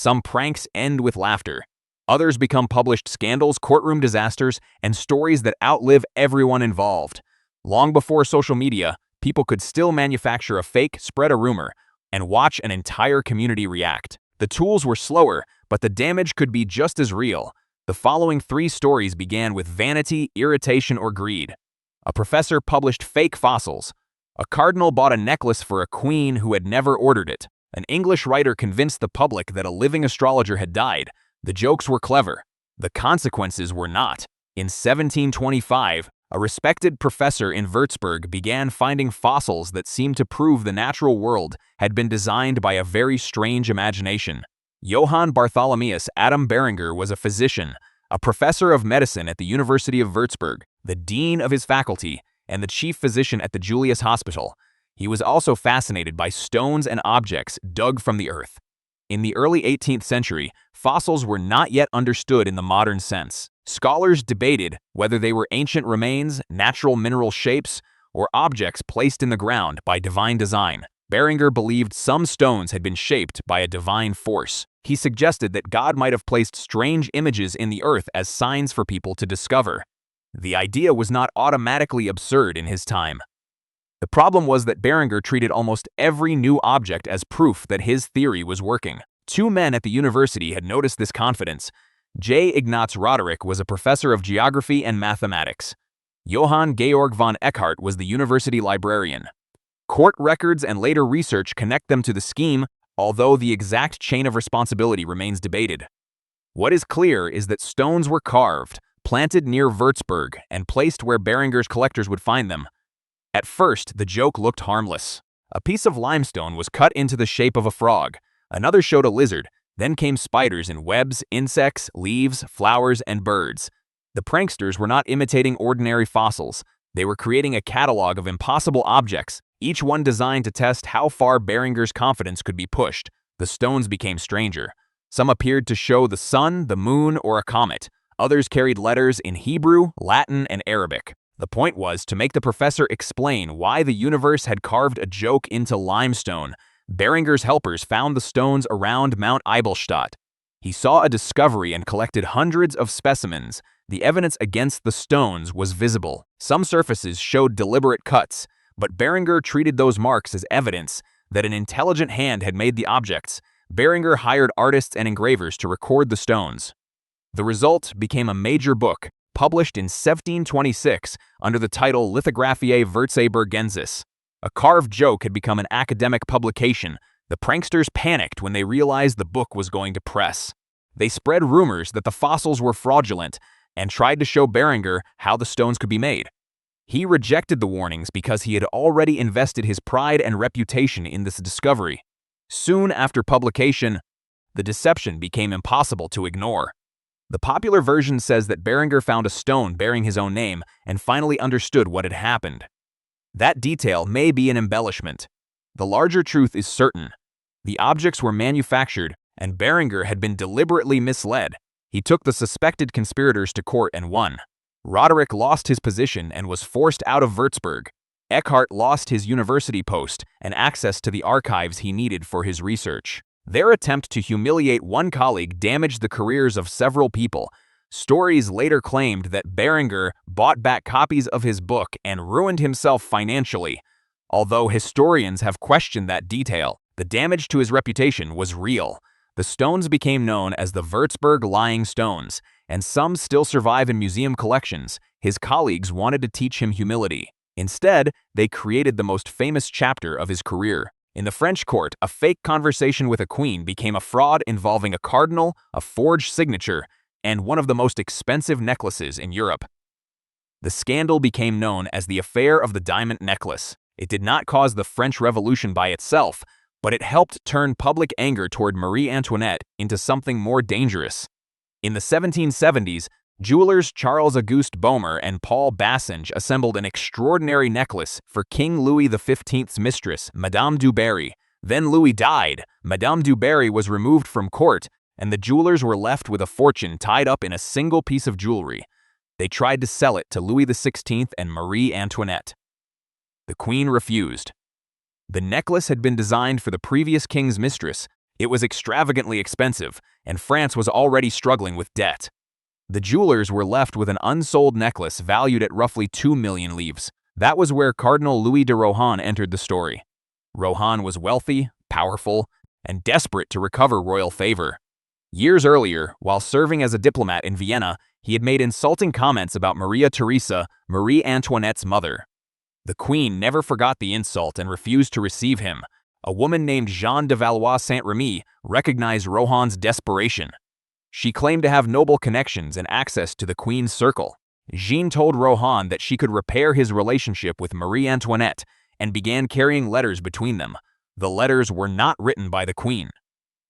Some pranks end with laughter. Others become published scandals, courtroom disasters, and stories that outlive everyone involved. Long before social media, people could still manufacture a fake, spread a rumor, and watch an entire community react. The tools were slower, but the damage could be just as real. The following 3 stories began with vanity, irritation, or greed. A professor published fake fossils. A cardinal bought a necklace for a queen who had never ordered it. An English writer convinced the public that a living astrologer had died. The jokes were clever. The consequences were not. In 1725, a respected professor in Würzburg began finding fossils that seemed to prove the natural world had been designed by a very strange imagination. Johann Bartholomeus Adam Beringer was a physician, a professor of medicine at the University of Würzburg, the dean of his faculty, and the chief physician at the Julius Hospital. He was also fascinated by stones and objects dug from the earth. In the early 18th century, fossils were not yet understood in the modern sense. Scholars debated whether they were ancient remains, natural mineral shapes, or objects placed in the ground by divine design. Beringer believed some stones had been shaped by a divine force. He suggested that God might have placed strange images in the earth as signs for people to discover. The idea was not automatically absurd in his time. The problem was that Beringer treated almost every new object as proof that his theory was working. 2 men at the university had noticed this confidence. J. Ignaz Roderick was a professor of geography and mathematics. Johann Georg von Eckhart was the university librarian. Court records and later research connect them to the scheme, although the exact chain of responsibility remains debated. What is clear is that stones were carved, planted near Würzburg, and placed where Beringer's collectors would find them. At first, the joke looked harmless. A piece of limestone was cut into the shape of a frog. Another showed a lizard. Then came spiders in webs, insects, leaves, flowers, and birds. The pranksters were not imitating ordinary fossils. They were creating a catalog of impossible objects, each one designed to test how far Beringer's confidence could be pushed. The stones became stranger. Some appeared to show the sun, the moon, or a comet. Others carried letters in Hebrew, Latin, and Arabic. The point was to make the professor explain why the universe had carved a joke into limestone. Beringer's helpers found the stones around Mount Eibelstadt. He saw a discovery and collected hundreds of specimens. The evidence against the stones was visible. Some surfaces showed deliberate cuts, but Beringer treated those marks as evidence that an intelligent hand had made the objects. Beringer hired artists and engravers to record the stones. The result became a major book, published in 1726 under the title Lithographiae Würzburgensis. A carved joke had become an academic publication. The pranksters panicked when they realized the book was going to press. They spread rumors that the fossils were fraudulent and tried to show Beringer how the stones could be made. He rejected the warnings because he had already invested his pride and reputation in this discovery. Soon after publication, the deception became impossible to ignore. The popular version says that Beringer found a stone bearing his own name and finally understood what had happened. That detail may be an embellishment. The larger truth is certain. The objects were manufactured, and Beringer had been deliberately misled. He took the suspected conspirators to court and won. Roderick lost his position and was forced out of Würzburg. Eckhart lost his university post and access to the archives he needed for his research. Their attempt to humiliate one colleague damaged the careers of several people. Stories later claimed that Beringer bought back copies of his book and ruined himself financially. Although historians have questioned that detail, the damage to his reputation was real. The stones became known as the Würzburg Lying Stones, and some still survive in museum collections. His colleagues wanted to teach him humility. Instead, they created the most famous chapter of his career. In the French court, a fake conversation with a queen became a fraud involving a cardinal, a forged signature, and one of the most expensive necklaces in Europe. The scandal became known as the Affair of the Diamond Necklace. It did not cause the French Revolution by itself, but it helped turn public anger toward Marie Antoinette into something more dangerous. In the 1770s, jewelers Charles Auguste Boehmer and Paul Bassinge assembled an extraordinary necklace for King Louis XV's mistress, Madame du Barry. Then Louis died, Madame du Barry was removed from court, and the jewelers were left with a fortune tied up in a single piece of jewelry. They tried to sell it to Louis XVI and Marie Antoinette. The queen refused. The necklace had been designed for the previous king's mistress, It was extravagantly expensive, and France was already struggling with debt. The jewelers were left with an unsold necklace valued at roughly 2 million livres. That was where Cardinal Louis de Rohan entered the story. Rohan was wealthy, powerful, and desperate to recover royal favor. Years earlier, while serving as a diplomat in Vienna, he had made insulting comments about Maria Theresa, Marie Antoinette's mother. The queen never forgot the insult and refused to receive him. A woman named Jeanne de Valois-Saint-Remy recognized Rohan's desperation. She claimed to have noble connections and access to the queen's circle. Jeanne told Rohan that she could repair his relationship with Marie Antoinette and began carrying letters between them. The letters were not written by the queen.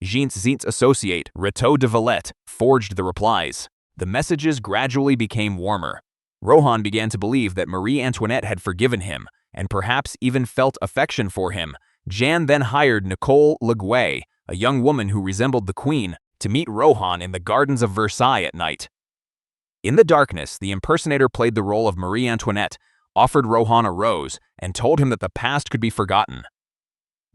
Jeanne's associate, Rétaux de Villette, forged the replies. The messages gradually became warmer. Rohan began to believe that Marie Antoinette had forgiven him, and perhaps even felt affection for him. Jeanne then hired Nicole Leguay, a young woman who resembled the queen, to meet Rohan in the gardens of Versailles at night. In the darkness, the impersonator played the role of Marie Antoinette, offered Rohan a rose, and told him that the past could be forgotten.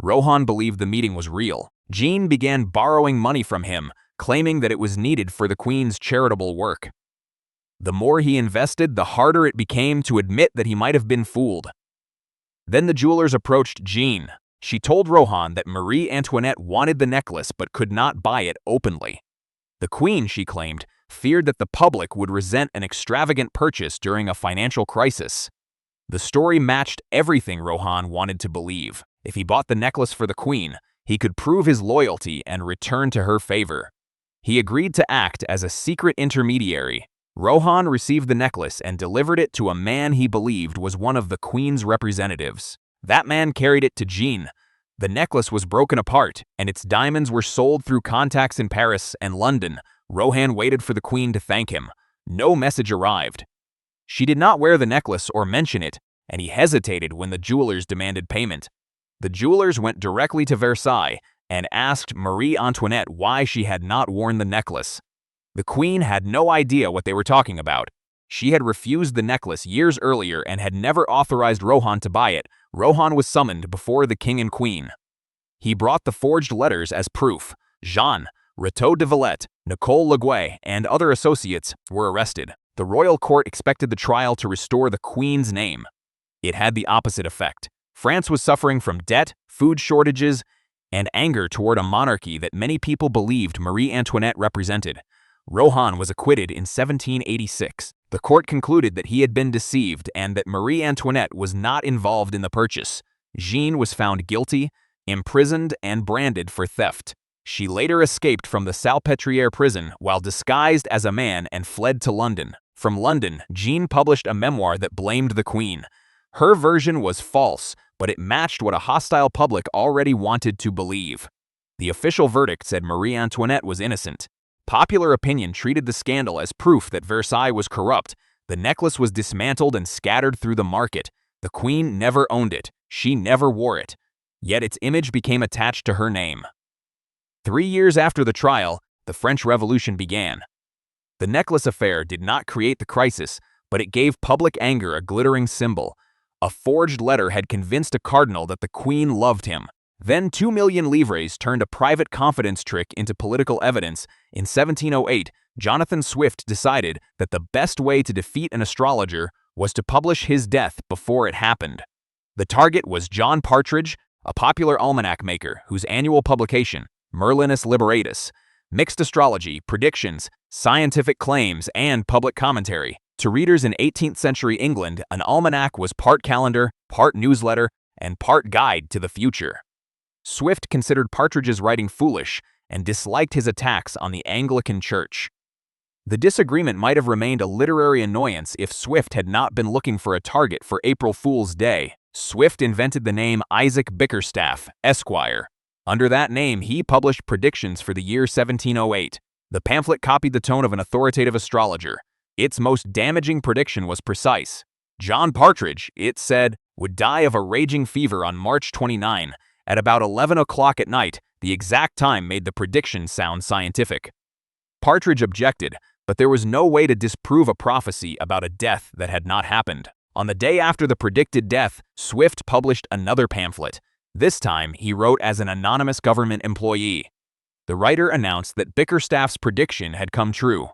Rohan believed the meeting was real. Jeanne began borrowing money from him, claiming that it was needed for the queen's charitable work. The more he invested, the harder it became to admit that he might have been fooled. Then the jewelers approached Jeanne. She told Rohan that Marie Antoinette wanted the necklace but could not buy it openly. The queen, she claimed, feared that the public would resent an extravagant purchase during a financial crisis. The story matched everything Rohan wanted to believe. If he bought the necklace for the queen, he could prove his loyalty and return to her favor. He agreed to act as a secret intermediary. Rohan received the necklace and delivered it to a man he believed was one of the queen's representatives. That man carried it to Jeanne. The necklace was broken apart, and its diamonds were sold through contacts in Paris and London. Rohan waited for the queen to thank him. No message arrived. She did not wear the necklace or mention it, and he hesitated when the jewelers demanded payment. The jewelers went directly to Versailles and asked Marie Antoinette why she had not worn the necklace. The queen had no idea what they were talking about. She had refused the necklace years earlier and had never authorized Rohan to buy it. Rohan was summoned before the king and queen. He brought the forged letters as proof. Jeanne, Rétaux de Villette, Nicole Leguay, and other associates were arrested. The royal court expected the trial to restore the queen's name. It had the opposite effect. France was suffering from debt, food shortages, and anger toward a monarchy that many people believed Marie Antoinette represented. Rohan was acquitted in 1786. The court concluded that he had been deceived and that Marie Antoinette was not involved in the purchase. Jeanne was found guilty, imprisoned, and branded for theft. She later escaped from the Salpêtrière prison while disguised as a man and fled to London. From London, Jeanne published a memoir that blamed the queen. Her version was false, but it matched what a hostile public already wanted to believe. The official verdict said Marie Antoinette was innocent. Popular opinion treated the scandal as proof that Versailles was corrupt. The necklace was dismantled and scattered through the market. The queen never owned it. She never wore it. Yet its image became attached to her name. 3 years after the trial, the French Revolution began. The necklace affair did not create the crisis, but it gave public anger a glittering symbol. A forged letter had convinced a cardinal that the queen loved him. Then 2 million livres turned a private confidence trick into political evidence. In 1708, Jonathan Swift decided that the best way to defeat an astrologer was to publish his death before it happened. The target was John Partridge, a popular almanac maker whose annual publication, Merlinus Liberatus, mixed astrology, predictions, scientific claims, and public commentary. To readers in 18th century England, an almanac was part calendar, part newsletter, and part guide to the future. Swift considered Partridge's writing foolish and disliked his attacks on the Anglican Church. The disagreement might have remained a literary annoyance if Swift had not been looking for a target for April Fool's Day. Swift invented the name Isaac Bickerstaff, Esquire. Under that name, he published predictions for the year 1708. The pamphlet copied the tone of an authoritative astrologer. Its most damaging prediction was precise. John Partridge, it said, would die of a raging fever on March 29. At about 11 o'clock at night, the exact time made the prediction sound scientific. Partridge objected, but there was no way to disprove a prophecy about a death that had not happened. On the day after the predicted death, Swift published another pamphlet. This time, he wrote as an anonymous government employee. The writer announced that Bickerstaff's prediction had come true.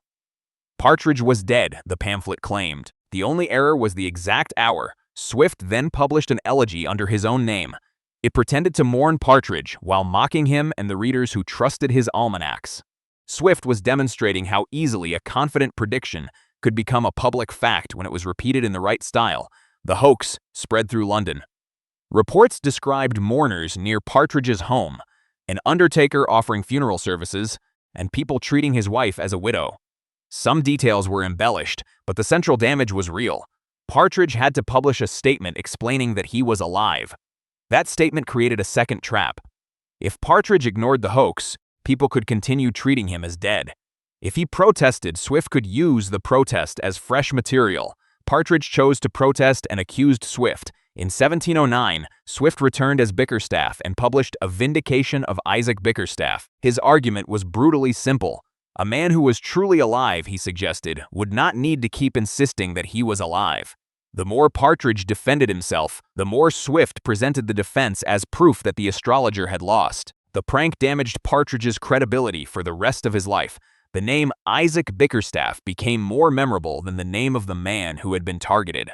Partridge was dead, the pamphlet claimed. The only error was the exact hour. Swift then published an elegy under his own name. It pretended to mourn Partridge while mocking him and the readers who trusted his almanacs. Swift was demonstrating how easily a confident prediction could become a public fact when it was repeated in the right style. The hoax spread through London. Reports described mourners near Partridge's home, an undertaker offering funeral services, and people treating his wife as a widow. Some details were embellished, but the central damage was real. Partridge had to publish a statement explaining that he was alive. That statement created a second trap. If Partridge ignored the hoax, people could continue treating him as dead. If he protested, Swift could use the protest as fresh material. Partridge chose to protest and accused Swift. In 1709, Swift returned as Bickerstaff and published A Vindication of Isaac Bickerstaff. His argument was brutally simple. A man who was truly alive, he suggested, would not need to keep insisting that he was alive. The more Partridge defended himself, the more Swift presented the defense as proof that the astrologer had lost. The prank damaged Partridge's credibility for the rest of his life. The name Isaac Bickerstaff became more memorable than the name of the man who had been targeted.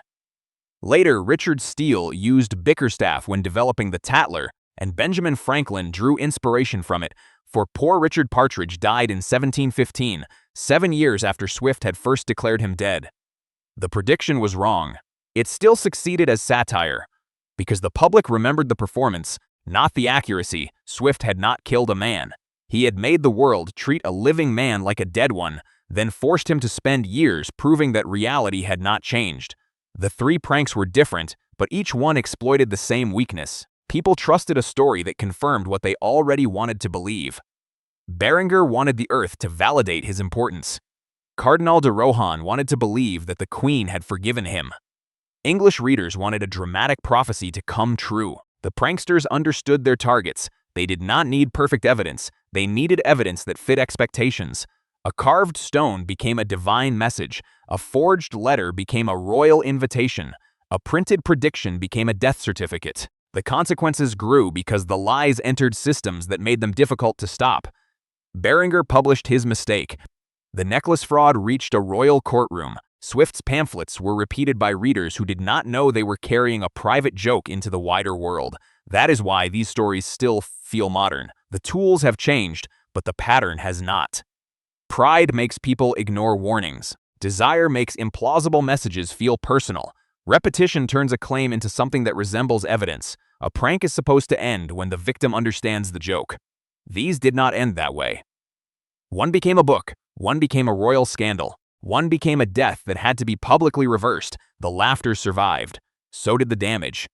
Later, Richard Steele used Bickerstaff when developing the Tatler, and Benjamin Franklin drew inspiration from it, for poor Richard Partridge died in 1715, 7 years after Swift had first declared him dead. The prediction was wrong. It still succeeded as satire. Because the public remembered the performance, not the accuracy. Swift had not killed a man. He had made the world treat a living man like a dead one, then forced him to spend years proving that reality had not changed. The three pranks were different, but each one exploited the same weakness. People trusted a story that confirmed what they already wanted to believe. Beringer wanted the earth to validate his importance. Cardinal de Rohan wanted to believe that the Queen had forgiven him. English readers wanted a dramatic prophecy to come true. The pranksters understood their targets. They did not need perfect evidence. They needed evidence that fit expectations. A carved stone became a divine message. A forged letter became a royal invitation. A printed prediction became a death certificate. The consequences grew because the lies entered systems that made them difficult to stop. Beringer published his mistake. The necklace fraud reached a royal courtroom. Swift's pamphlets were repeated by readers who did not know they were carrying a private joke into the wider world. That is why these stories still feel modern. The tools have changed, but the pattern has not. Pride makes people ignore warnings. Desire makes implausible messages feel personal. Repetition turns a claim into something that resembles evidence. A prank is supposed to end when the victim understands the joke. These did not end that way. One became a book. One became a royal scandal. One became a death that had to be publicly reversed. The laughter survived. So did the damage.